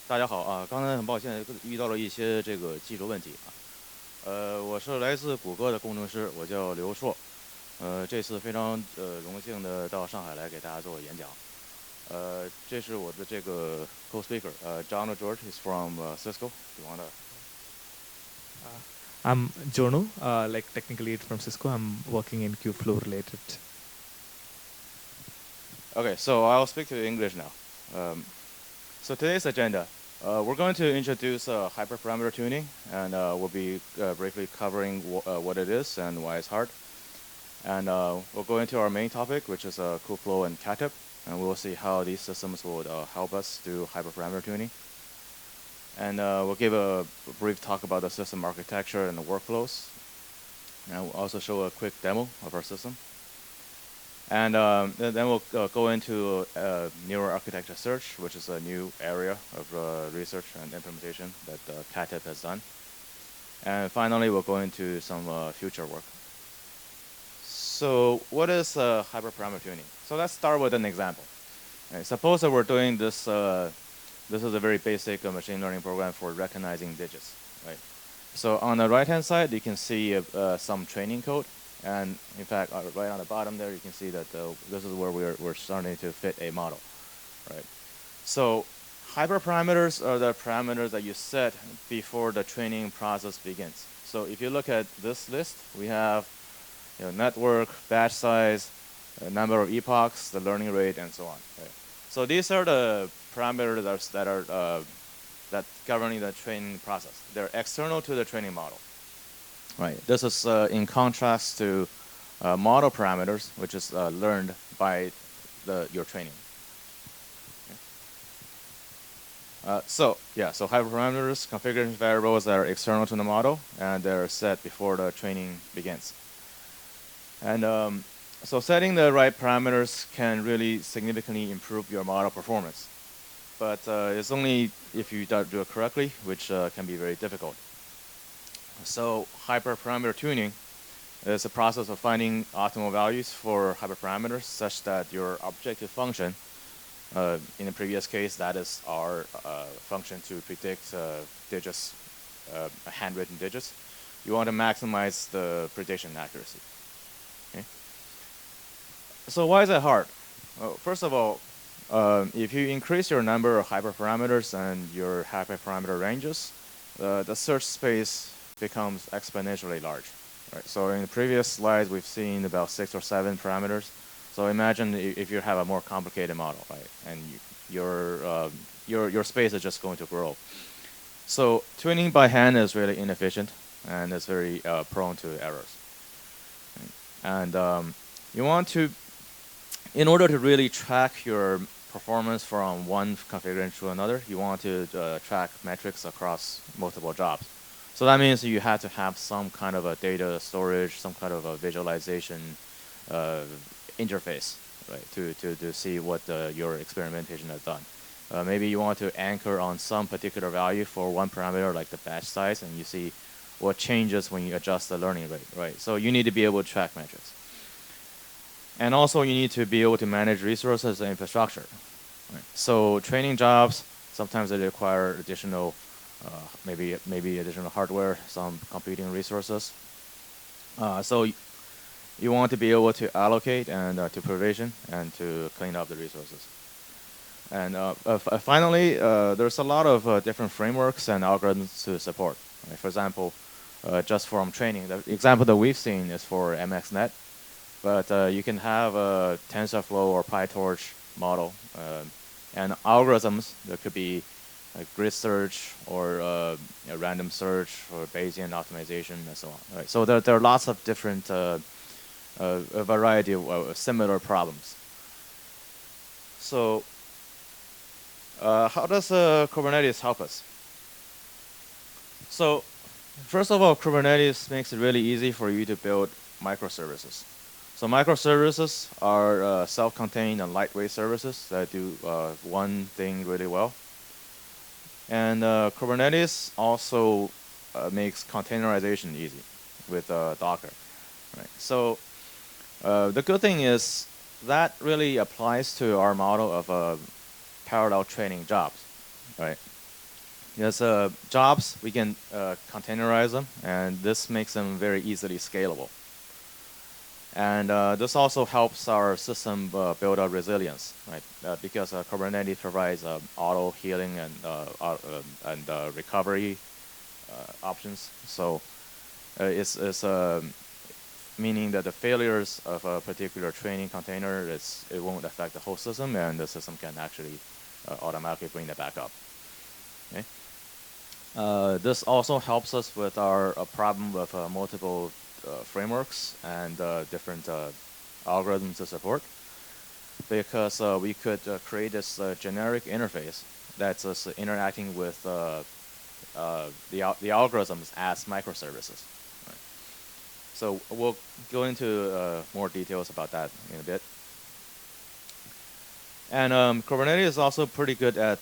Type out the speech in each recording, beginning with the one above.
大家好啊！刚才很抱歉遇到了一些这个技术问题啊。我是来自谷歌的工程师，我叫刘硕。这次非常荣幸的到上海来给大家做演讲。这是我的这个 co-speaker，Johnu George is from Cisco. You wanna? I'm Johnu, like technical lead from Cisco. I'm working in Kubeflow related. Okay, so I'll speak to English now. So today's agenda, we're going to introduce hyperparameter tuning, and we'll be briefly covering what it is and why it's hard. And we'll go into our main topic, which is Kubeflow and Katib, and we'll see how these systems will help us do hyperparameter tuning. And we'll give a brief talk about the system architecture and the workflows. And we'll also show a quick demo of our system. And then we'll go into neural architecture search, which is a new area of research and implementation that Katib has done. And finally, we'll go into some future work. So what is hyperparameter tuning? So let's start with an example. Right, suppose that we're doing this. This is a very basic machine learning program for recognizing digits. Right. So on the right-hand side, you can see some training code. And in fact, right on the bottom there, you can see that this is where we're starting to fit a model. Right. So hyperparameters are the parameters that you set before the training process begins. So if you look at this list, we have network, batch size, number of epochs, the learning rate, and so on. Right? So these are the parameters that are governing the training process. They're external to the training model. Right. This is in contrast to model parameters, which is learned by your training. Okay. So hyperparameters, configuration variables that are external to the model, and they're set before the training begins. And so setting the right parameters can really significantly improve your model performance. But it's only if you do it correctly, which can be very difficult. So hyperparameter tuning is a process of finding optimal values for hyperparameters such that your objective function, in the previous case, that is our function to predict digits, handwritten digits. You want to maximize the prediction accuracy. Okay. So why is that hard? Well, first of all, if you increase your number of hyperparameters and your hyperparameter ranges, the search space becomes exponentially large. Right? So in the previous slides, we've seen about 6 or 7 parameters. So imagine if you have a more complicated model, right? And your space is just going to grow. So tuning by hand is really inefficient, and it's very prone to errors. And you want to, in order to really track your performance from one configuration to another, you want to track metrics across multiple jobs. So that means you have to have some kind of a data storage, some kind of a visualization interface, right, to see what your experimentation has done. Maybe you want to anchor on some particular value for one parameter, like the batch size, and you see what changes when you adjust the learning rate, right? So you need to be able to track metrics. And also you need to be able to manage resources and infrastructure. Right? So training jobs, sometimes they require additional, maybe additional hardware, some computing resources. So you want to be able to allocate and to provision and to clean up the resources. And finally, there's a lot of different frameworks and algorithms to support. Right? For example, just from training, the example that we've seen is for MXNet. But you can have a TensorFlow or PyTorch model. And algorithms that could be like grid search or a random search or Bayesian optimization and so on. Right? So there are lots of different, a variety of similar problems. So how does Kubernetes help us? So first of all, Kubernetes makes it really easy for you to build microservices. So microservices are self-contained and lightweight services that do one thing really well. And Kubernetes also makes containerization easy with Docker. Right? So the good thing is that really applies to our model of parallel training jobs. right? Yes, jobs, we can containerize them, and this makes them very easily scalable. And this also helps our system build up resilience, right? Because Kubernetes provides auto healing and recovery options. So it's meaning that the failures of a particular training container, it won't affect the whole system, and the system can actually automatically bring it back up. Okay. This also helps us with our problem of multiple frameworks and different algorithms to support, because we could create this generic interface that's interacting with the algorithms as microservices. Right. So we'll go into more details about that in a bit. And Kubernetes is also pretty good at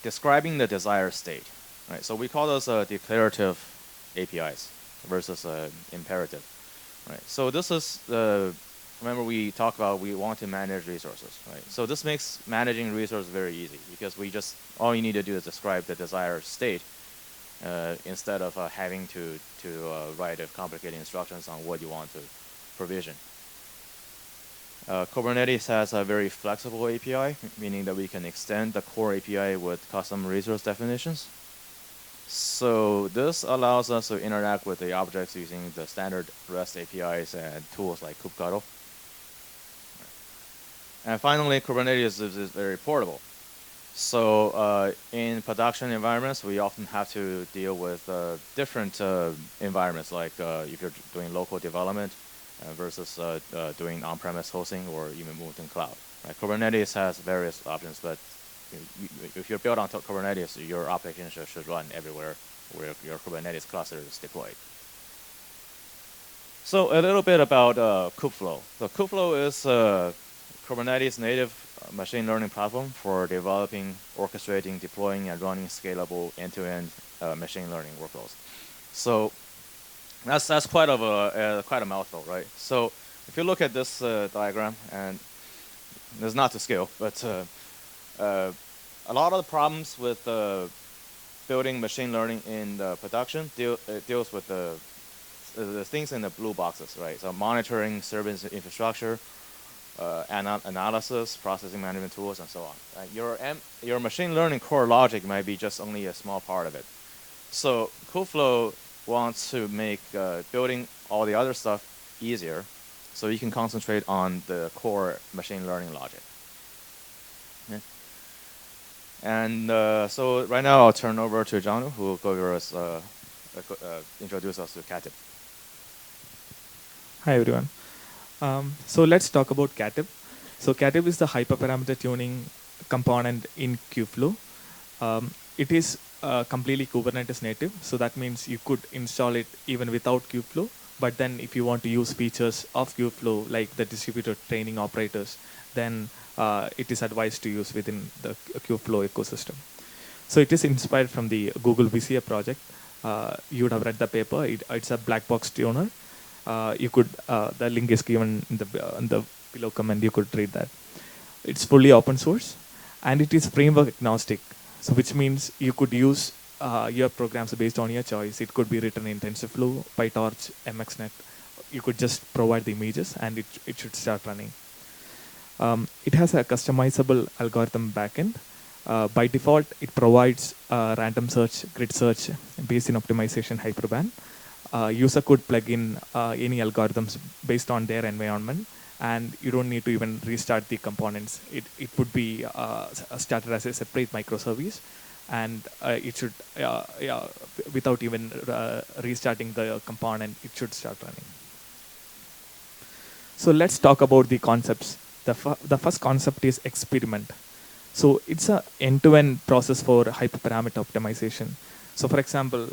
describing the desired state. Right? So we call those declarative APIs versus imperative. Right? So this is, remember we talked about we want to manage resources. Right? So this makes managing resources very easy, because all you need to do is describe the desired state instead of having to write complicated instructions on what you want to provision. Kubernetes has a very flexible API, meaning that we can extend the core API with custom resource definitions. So this allows us to interact with the objects using the standard REST APIs and tools like kubectl. And finally, Kubernetes is very portable. So in production environments, we often have to deal with different environments, like if you're doing local development versus doing on-premise hosting or even moving to cloud. Right? Kubernetes has various options, but if you're built on top of Kubernetes, your application should run everywhere where your Kubernetes cluster is deployed. So a little bit about Kubeflow. So Kubeflow is Kubernetes-native machine learning platform for developing, orchestrating, deploying, and running scalable end-to-end machine learning workloads. So that's quite a mouthful, right? So if you look at this diagram, and it's not to scale, but a lot of the problems with building machine learning in the production deals with the things in the blue boxes, right? So monitoring, service infrastructure, analysis, processing management tools, and so on. Your machine learning core logic might be just only a small part of it. So Kubeflow wants to make building all the other stuff easier, so you can concentrate on the core machine learning logic. Yeah. And so right now I'll turn over to Johnu, who will go over us, introduce us to Katib. Hi, everyone. So let's talk about Katib. So Katib is the hyperparameter tuning component in Kubeflow. It is completely Kubernetes native. So that means you could install it even without Kubeflow. But then if you want to use features of Kubeflow, like the distributed training operators, then it is advised to use within the Kubeflow ecosystem. So it is inspired from the Google VCA project. You would have read the paper. It's a black box tuner. You could, the link is given in the below comment. You could read that. It's fully open source, and it is framework agnostic. So which means you could use your programs based on your choice. It could be written in TensorFlow, PyTorch, MXNet. You could just provide the images, and it should start running. It has a customizable algorithm backend. By default, it provides random search, grid search based in optimization hyperband. User could plug in any algorithms based on their environment, and you don't need to even restart the components. It would be started as a separate microservice, and it should, without even restarting the component, it should start running. So let's talk about the concepts. The first concept is experiment. So it's an end-to-end process for hyperparameter optimization. So for example,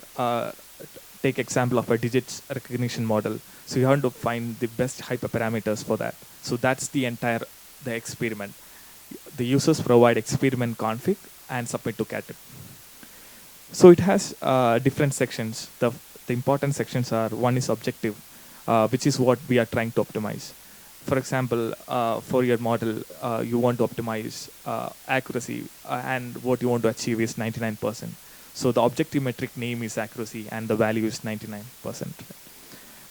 take example of a digits recognition model. So you have to find the best hyperparameters for that. So that's the experiment. The users provide experiment config and submit to Katib. So it has different sections. The important sections are, one is objective, which is what we are trying to optimize. for example, for your model, you want to optimize accuracy, and what you want to achieve is 99%. So the objective metric name is accuracy, and the value is 99%.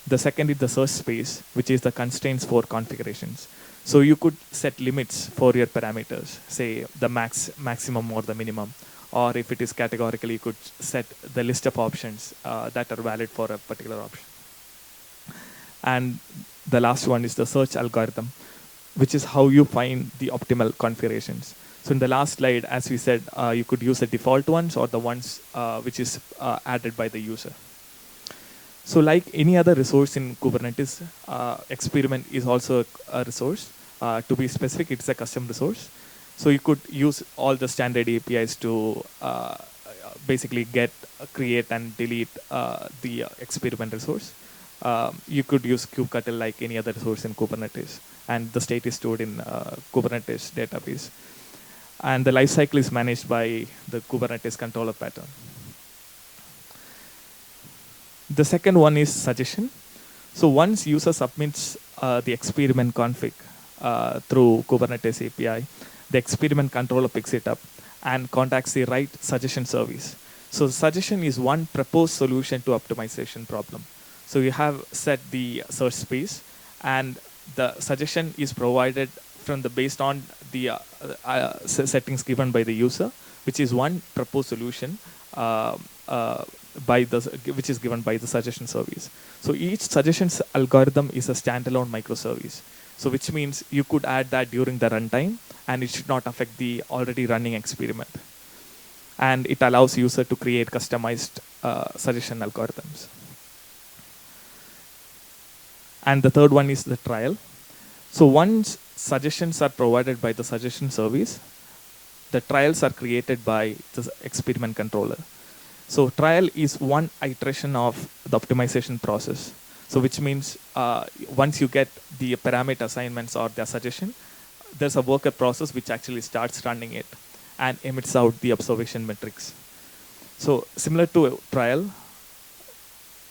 The second is the search space, which is the constraints for configurations. So you could set limits for your parameters, say the maximum or the minimum, or if it is categorically, you could set the list of options that are valid for a particular option. And the last one is the search algorithm, which is how you find the optimal configurations. So in the last slide, as we said, you could use the default ones or the ones which is added by the user. So like any other resource in Kubernetes, experiment is also a resource. To be specific, it's a custom resource. So you could use all the standard APIs to basically create and delete the experiment resource. You could use kubectl like any other resource in Kubernetes, and the state is stored in Kubernetes database. And the lifecycle is managed by the Kubernetes controller pattern. The second one is suggestion. So once user submits the experiment config through Kubernetes API, the experiment controller picks it up and contacts the right suggestion service. So suggestion is one proposed solution to optimization problem. So you have set the search space, and the suggestion is provided based on the settings given by the user, which is one proposed solution which is given by the suggestion service. So each suggestions algorithm is a standalone microservice. So which means you could add that during the runtime, and it should not affect the already running experiment. And it allows user to create customized suggestion algorithms. And the third one is the trial. So once suggestions are provided by the suggestion service, the trials are created by the experiment controller. So trial is one iteration of the optimization process. So which means once you get the parameter assignments or their suggestion, there's a worker process which actually starts running it and emits out the observation metrics. So similar to trial,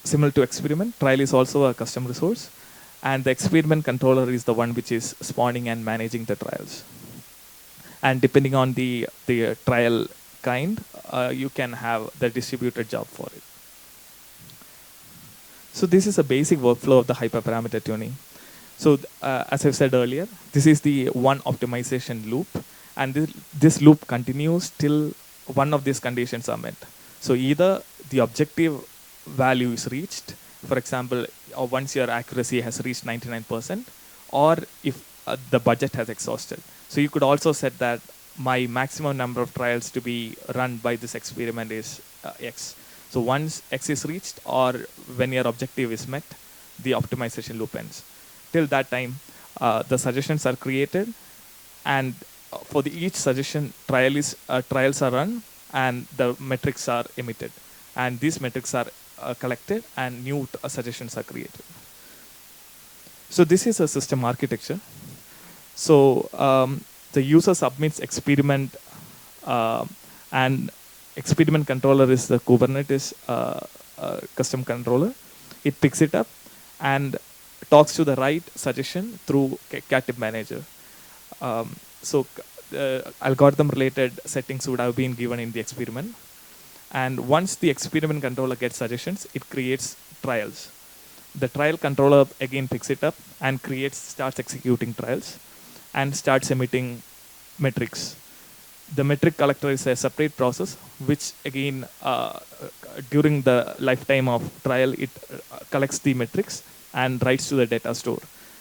similar to experiment, trial is also a custom resource. And the experiment controller is the one which is spawning and managing the trials. And depending on the trial kind, you can have the distributed job for it. So this is a basic workflow of the hyperparameter tuning. So as I've said earlier, this is the one optimization loop. And this loop continues till one of these conditions are met. So either the objective value is reached, for example, once your accuracy has reached 99%, or if the budget has exhausted. So you could also set that my maximum number of trials to be run by this experiment is X. So once X is reached, or when your objective is met, the optimization loop ends. Till that time, the suggestions are created, and for each suggestion, trials are run, and the metrics are emitted. And these metrics are collected, and new suggestions are created. So this is a system architecture. So the user submits experiment, and experiment controller is the Kubernetes custom controller. It picks it up and talks to the right suggestion through Katib manager. So algorithm-related settings would have been given in the experiment. And once the experiment controller gets suggestions, it creates trials. The trial controller again picks it up and starts executing trials and starts emitting metrics. The metric collector is a separate process, which again, during the lifetime of trial, it collects the metrics and writes to the data store.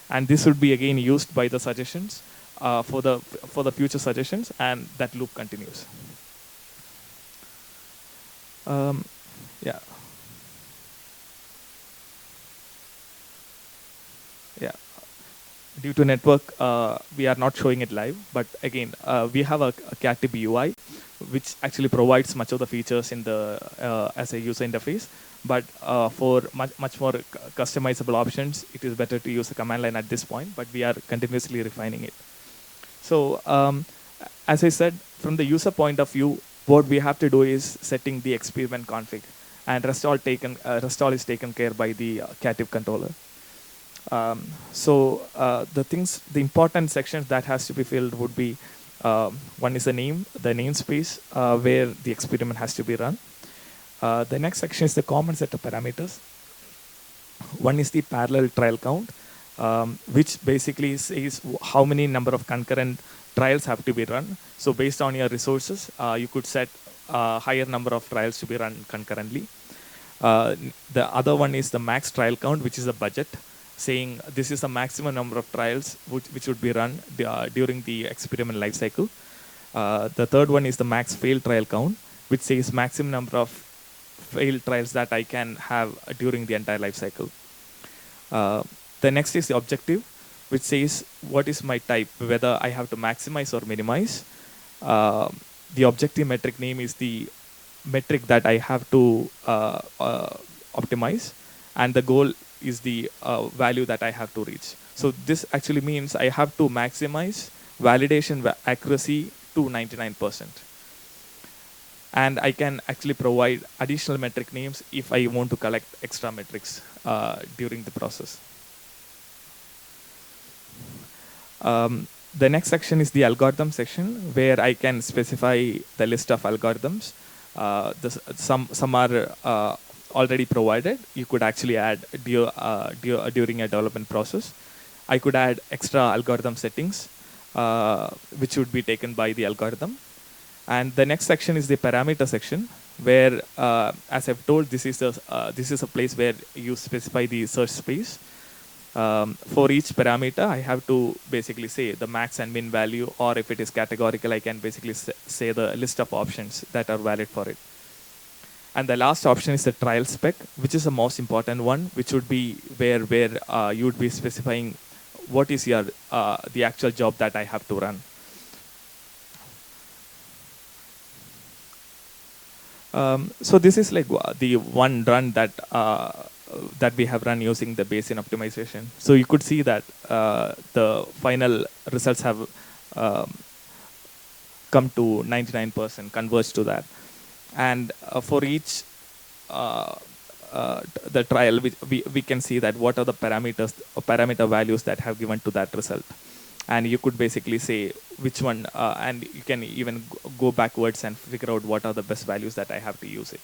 And this would be again used by the suggestions for the future suggestions, and that loop continues. Yeah. Due to network, we are not showing it live, but again, we have a Katib UI, which actually provides much of the features in the as a user interface. But for much more customizable options, it is better to use the command line at this point, but we are continuously refining it. So as I said, from the user point of view, what we have to do is setting the experiment config, and rest all is taken care by the Katib controller. The important sections that has to be filled would be one is the namespace where the experiment has to be run. The next section is the common set of parameters. One is the parallel trial count, which basically says how many number of concurrent trials have to be run. So based on your resources, you could set a higher number of trials to be run concurrently. The other one is the max trial count, which is the budget, saying this is the maximum number of trials which would be run during the experiment lifecycle. The third one is the max fail trial count, which says maximum number of failed trials that I can have during the entire lifecycle. The next is the objective, which says what is my type, whether I have to maximize or minimize. The objective metric name is the metric that I have to optimize, and the goal is the value that I have to reach. So this actually means I have to maximize validation accuracy to 99%. And I can actually provide additional metric names if I want to collect extra metrics during the process. The next section is the algorithm section, where I can specify the list of algorithms. Some are already provided. You could actually add during a development process. I could add extra algorithm settings, which would be taken by the algorithm. And the next section is the parameter section, where, as I've told, this is a place where you specify the search space. For each parameter, I have to basically say the max and min value, or if it is categorical, I can basically say the list of options that are valid for it. And the last option is the trial spec, which is the most important one, which would be where you would be specifying what is your the actual job that I have to run. So this is like the one run that we have run using the Bayesian optimization. So you could see that the final results have come to 99%, converged to that. And for each the trial, we can see that what are the parameter values that have given to that result. And you could basically say which one, and you can even go backwards and figure out what are the best values that I have to use it.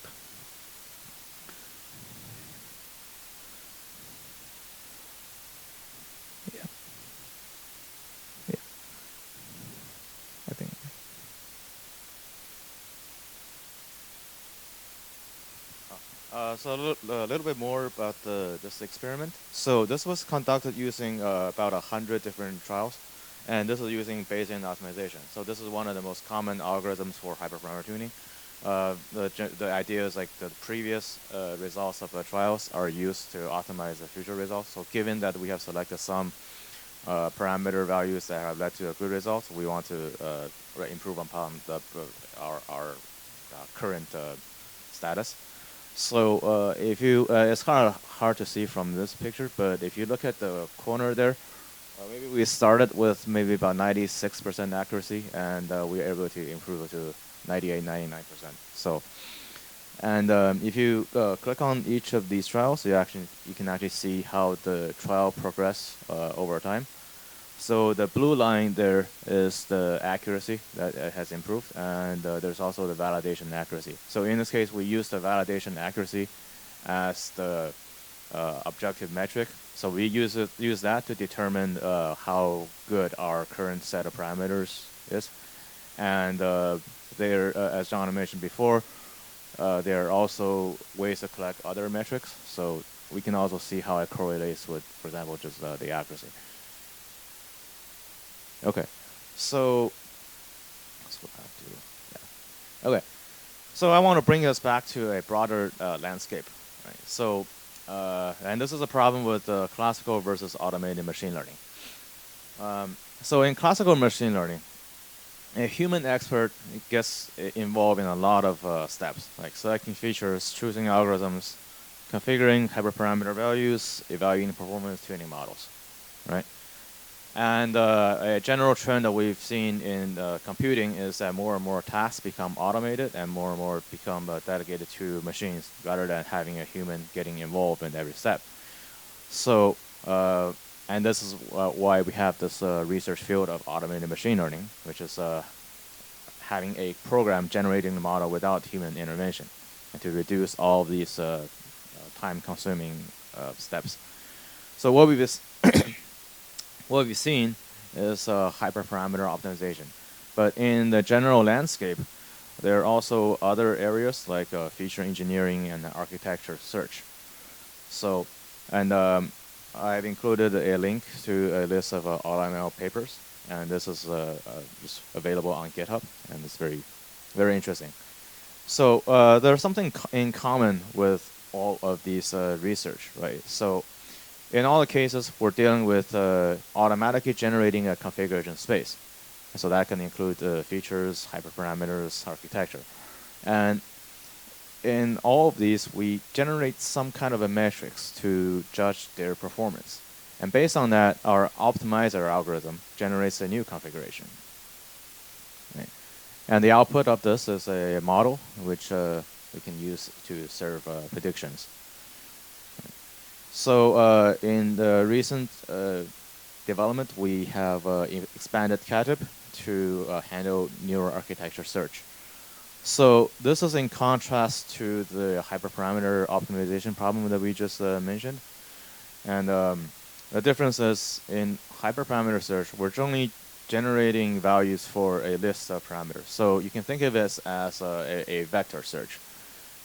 Yeah. Yeah. I think. So a little bit more about this experiment. So this was conducted using about 100 different trials, and this is using Bayesian optimization. So this is one of the most common algorithms for hyperparameter tuning. The idea is like the previous results of the trials are used to optimize the future results. So given that we have selected some parameter values that have led to a good result, we want to improve upon our current status. So if you, it's kind of hard to see from this picture, but if you look at the corner there, maybe we started with maybe about 96% accuracy, and we were able to improve it to 98, 99%. So, and if you click on each of these trials, you can actually see how the trial progress over time. So the blue line there is the accuracy that has improved, and there's also the validation accuracy. So in this case, we use the validation accuracy as the objective metric. So we use that to determine how good our current set of parameters is. And there, as John mentioned before, there are also ways to collect other metrics. So we can also see how it correlates with, for example, just the accuracy. Okay, so let's go back to, yeah. Okay, so I want to bring us back to a broader landscape. Right? So, and this is a problem with classical versus automated machine learning. So in classical machine learning, a human expert gets involved in a lot of steps, like selecting features, choosing algorithms, configuring hyperparameter values, evaluating performance, tuning models, right? And a general trend that we've seen in computing is that more and more tasks become automated and more become dedicated to machines rather than having a human getting involved in every step. So And this is why we have this research field of automated machine learning, which is having a program generating the model without human intervention, and to reduce all of these time-consuming steps. So what we've seen is hyperparameter optimization. But in the general landscape, there are also other areas like feature engineering and architecture search. So, and I've included a link to a list of AutoML papers, and this is just available on GitHub, and it's very, very interesting. So there's something in common with all of these research, right? So in all the cases, we're dealing with automatically generating a configuration space. So that can include features, hyperparameters, architecture. And in all of these, we generate some kind of a matrix to judge their performance. And based on that, our optimizer algorithm generates a new configuration. Right? And the output of this is a model which we can use to serve predictions. So in the recent development, we have expanded Katib to handle neural architecture search. So this is in contrast to the hyperparameter optimization problem that we just mentioned. And the difference is in hyperparameter search, we're only generating values for a list of parameters. So you can think of it as a vector search.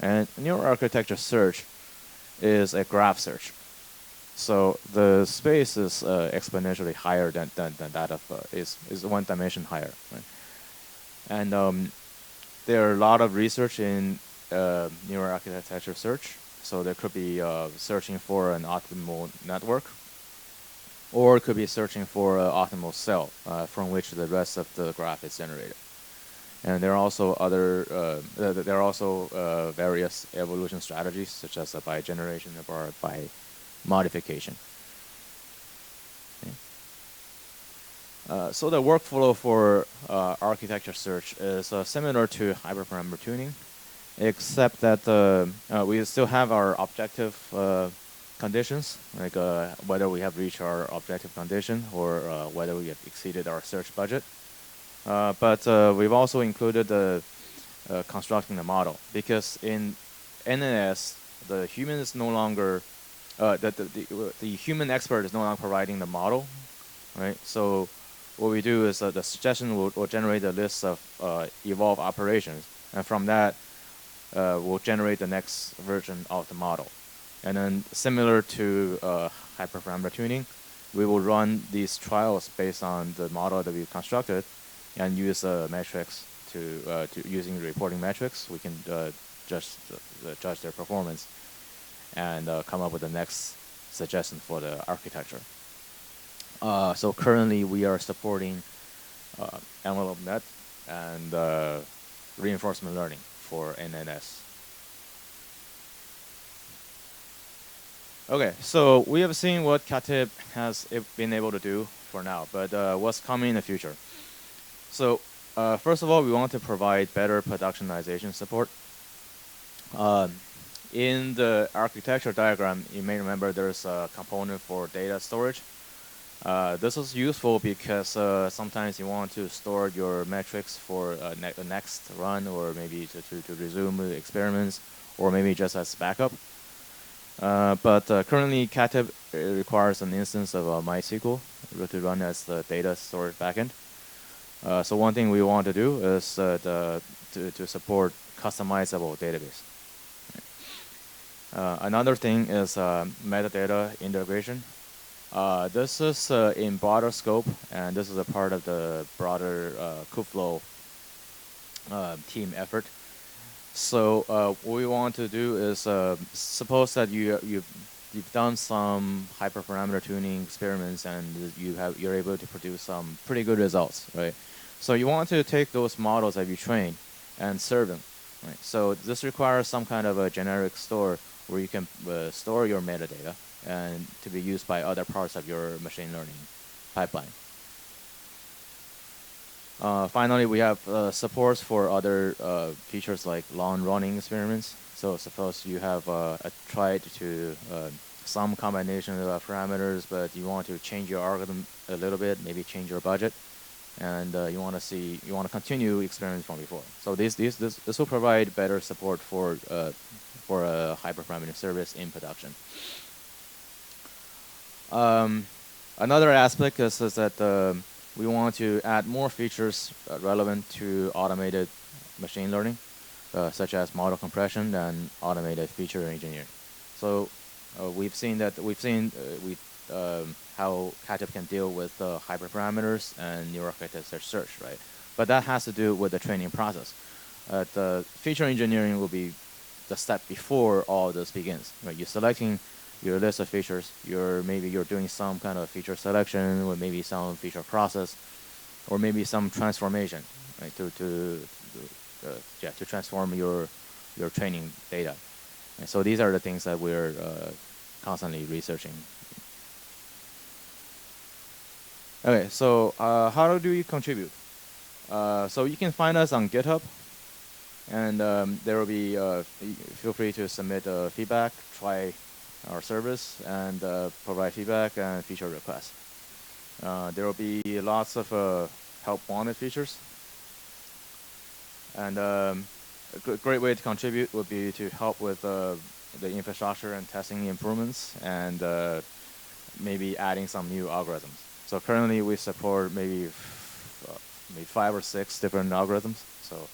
And neural architecture search is a graph search. So the space is exponentially higher than that of is one dimension higher, right? And there are a lot of research in neural architecture search. So there could be searching for an optimal network, or it could be searching for an optimal cell from which the rest of the graph is generated. And there are also other various evolution strategies, such as by generation or by modification. Okay. So the workflow for architecture search is similar to hyperparameter tuning, except that we still have our objective conditions, like whether we have reached our objective condition or whether we have exceeded our search budget. But we've also included the constructing the model, because in MNist, the human is no longer the human expert is no longer providing the model, right? So what we do is the suggestion will generate a list of evolve operations, and from that we'll generate the next version of the model. And then similar to hyperparameter tuning, we will run these trials based on the model that we've constructed, and use metrics to using reporting metrics, we can judge their performance and come up with the next suggestion for the architecture. So currently we are supporting envelope net and reinforcement learning for MNist. Okay, so we have seen what Katib has been able to do for now, but what's coming in the future? So first of all, we want to provide better productionization support. In the architecture diagram, you may remember there's a component for data storage. This is useful because sometimes you want to store your metrics for the next run, or maybe to resume the experiments, or maybe just as backup. But currently, Katib requires an instance of MySQL to run as the data storage backend. So one thing we want to do is to support customizable database. Another thing is metadata integration. This is in broader scope, and this is a part of the broader Kubeflow team effort. So what we want to do is suppose that you've done some hyperparameter tuning experiments, and you're able to produce some pretty good results, right? So you want to take those models that you train and serve them, right? So this requires some kind of a generic store where you can store your metadata and to be used by other parts of your machine learning pipeline. Finally, we have supports for other features like long running experiments. So suppose you have tried to some combination of parameters, but you want to change your algorithm a little bit, maybe change your budget, and you want to continue experiments from before. So this will provide better support for a hyperparameter service in production. Another aspect is that we want to add more features relevant to automated machine learning, such as model compression and automated feature engineering. So we've seen how Katib can deal with hyperparameters and neural architecture search, right? But that has to do with the training process. The feature engineering will be the step before all this begins. Right? You're selecting your list of features. Maybe you're doing some kind of feature selection, or maybe some feature process, or maybe some transformation, right? To transform your training data. And so these are the things that we're constantly researching. Okay, so how do we contribute? So you can find us on GitHub, and there will be, feel free to submit feedback, try our service, and provide feedback and feature requests. There will be lots of help wanted features. And a great way to contribute would be to help with the infrastructure and testing improvements, and maybe adding some new algorithms. So currently we support maybe 5 or 6 different algorithms. So,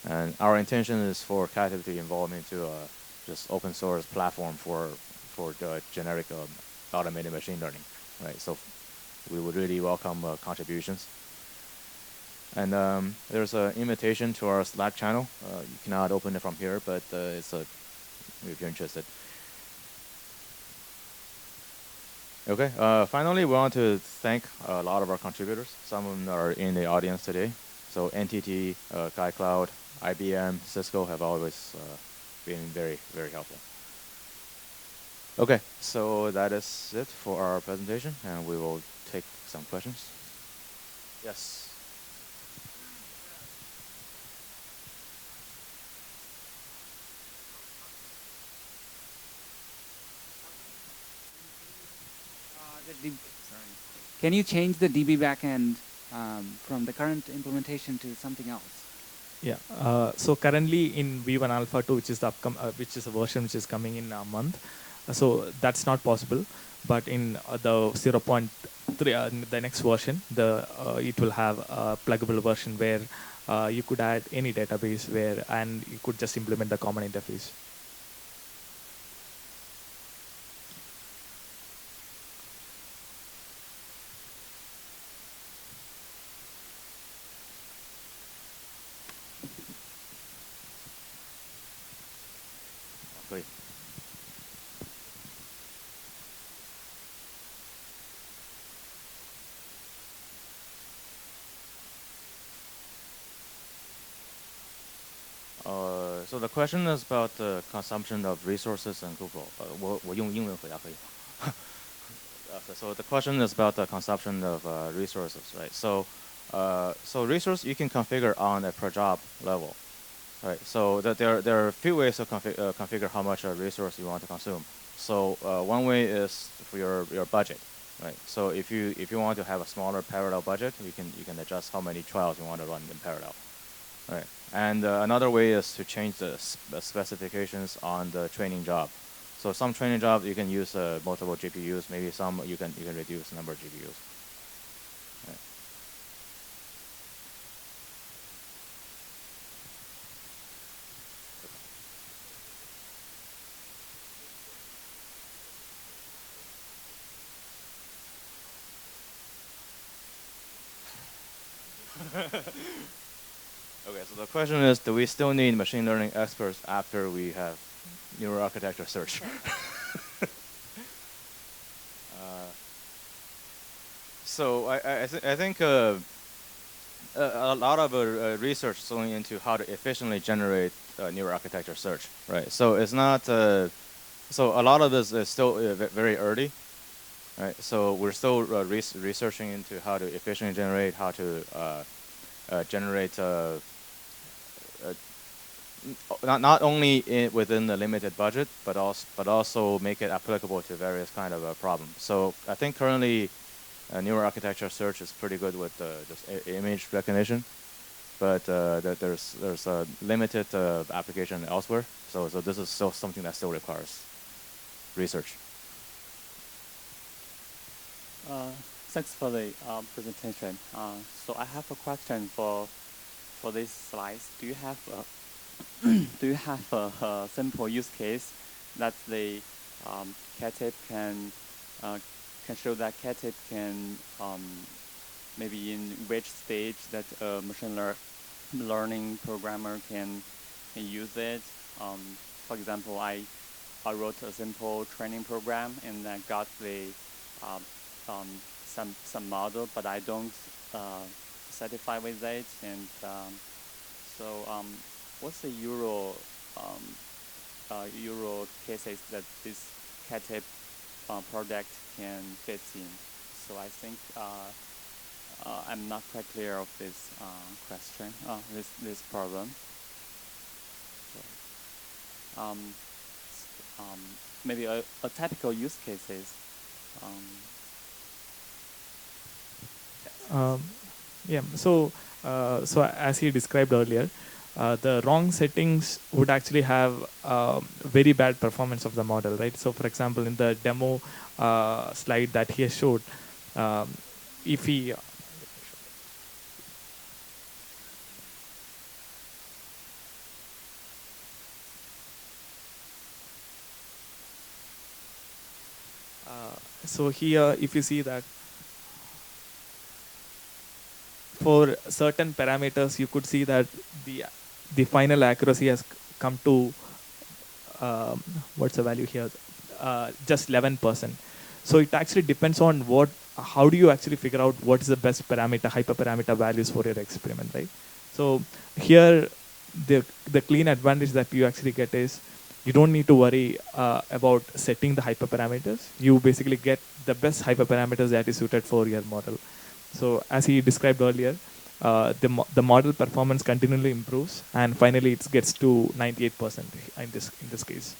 and our intention is for Katib to evolve into a just open source platform for the generic automated machine learning, right? So we would really welcome contributions. And there's an invitation to our Slack channel. You cannot open it from here, but if you're interested. Okay. Finally, we want to thank a lot of our contributors. Some of them are in the audience today. So NTT, KaiCloud, IBM, Cisco have always been very, very helpful. Okay, so that is it for our presentation, and we will take some questions. Yes. Can you change the DB backend from the current implementation to something else? Yeah. So currently in V1 Alpha 2, which is the which is a version which is coming in a month, so that's not possible. But in the 0.3, the next version, it will have a pluggable version where you could add any database and you could just implement the common interface. So the question is about the consumption of resources and Kubeflow. 我用英文回答可以吗？ So the question is about the consumption of resources, right? So resource you can configure on a per job level, right? So there are a few ways to configure how much resource you want to consume. So one way is for your budget, right? So if you want to have a smaller parallel budget, you can adjust how many trials you want to run in parallel, right? And another way is to change the specifications on the training job. So some training jobs you can use multiple GPUs. Maybe some you can reduce the number of GPUs. Right. Okay, so the question is, do we still need machine learning experts after we have neural architecture search? So I think a lot of research is going into how to efficiently generate neural architecture search, right? So it's not, so a lot of this is still very early, right? So we're still researching into how to efficiently generate, how to generate not only within the limited budget, but also make it applicable to various kind of problems. So I think currently, neural architecture search is pretty good with just image recognition, but there's a limited application elsewhere. So this is still something that still requires research. Thanks for the presentation. So I have a question for these slides. Do you have a simple use case that the Katib can show that Katib can maybe in which stage that a machine learning programmer can use it? For example, I wrote a simple training program and I got the some model, but I don't satisfy with it, and so what's the Euro cases that this Katib project can fit in? So I think I'm not quite clear of this question, this problem. So, maybe a typical use cases. Yeah. So as he described earlier, the wrong settings would actually have very bad performance of the model, right? So for example, in the demo slide that he has showed, if he so here, if you see that for certain parameters, you could see that the final accuracy has come to what's the value here? Just 11%. So it actually depends on how do you actually figure out what is the best parameter, hyperparameter values for your experiment, right? So here, the clean advantage that you actually get is you don't need to worry about setting the hyperparameters. You basically get the best hyperparameters that is suited for your model. So as he described earlier, the model performance continually improves, and finally it gets to 98% in this case.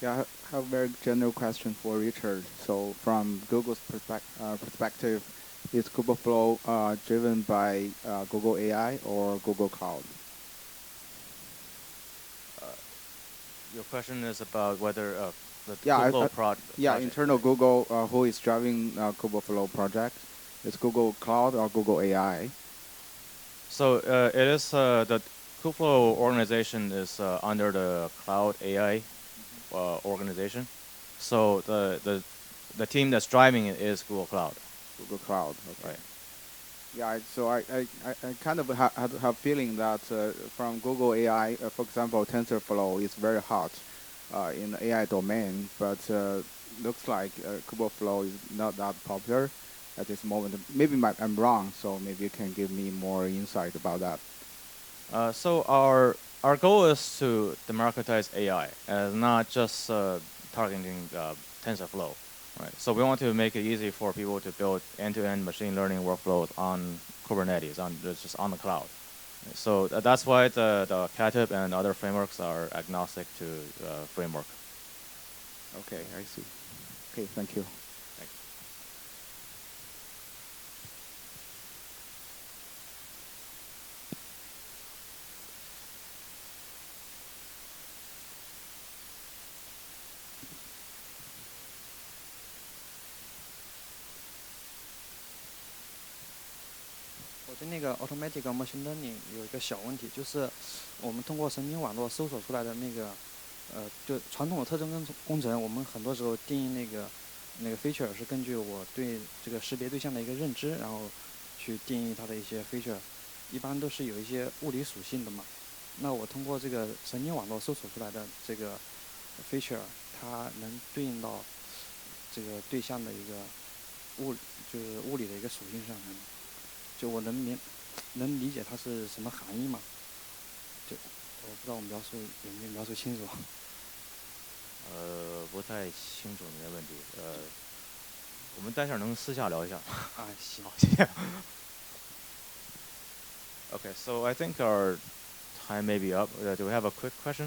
Yeah, I have a very general question for Richard. So from Google's perspective, is Kubeflow driven by Google AI or Google Cloud? Your question is about whether the Yeah, Kubeflow project. Yeah, internal Google, who is driving Kubeflow project? Is Google Cloud or Google AI? So it is the Kubeflow organization is under the Cloud AI organization. So the team that's driving it is Google Cloud. Google Cloud, okay. Right. Yeah, so I kind of have feeling that from Google AI, for example, TensorFlow is very hot in the AI domain, but looks like Kubeflow is not that popular at this moment. Maybe I'm wrong, so maybe you can give me more insight about that. So our goal is to democratize AI, and not just targeting TensorFlow. Right. So we want to make it easy for people to build end-to-end machine learning workflows on Kubernetes, just on the cloud. So that's why the Katib and other frameworks are agnostic to framework. Okay, I see. Okay, thank you. Thanks. 我对那个 automatic machine learning 有一个小问题，就是我们通过神经网络搜索出来的那个，就传统的特征工程，我们很多时候定义那个 feature 是根据我对这个识别对象的一个认知，然后去定义它的一些 feature， 一般都是有一些物理属性的嘛。那我通过这个神经网络搜索出来的这个 feature， 它能对应到这个对象的一个就是物理的一个属性上面。就我能理解它是什么含义吗？就我不知道我描述有没有描述清楚。不太清楚你的问题。我们待会儿能私下聊一下。啊，行。好，谢谢。Okay, so I think our time may be up. Do we have a quick question?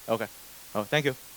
Okay. Oh, thank you.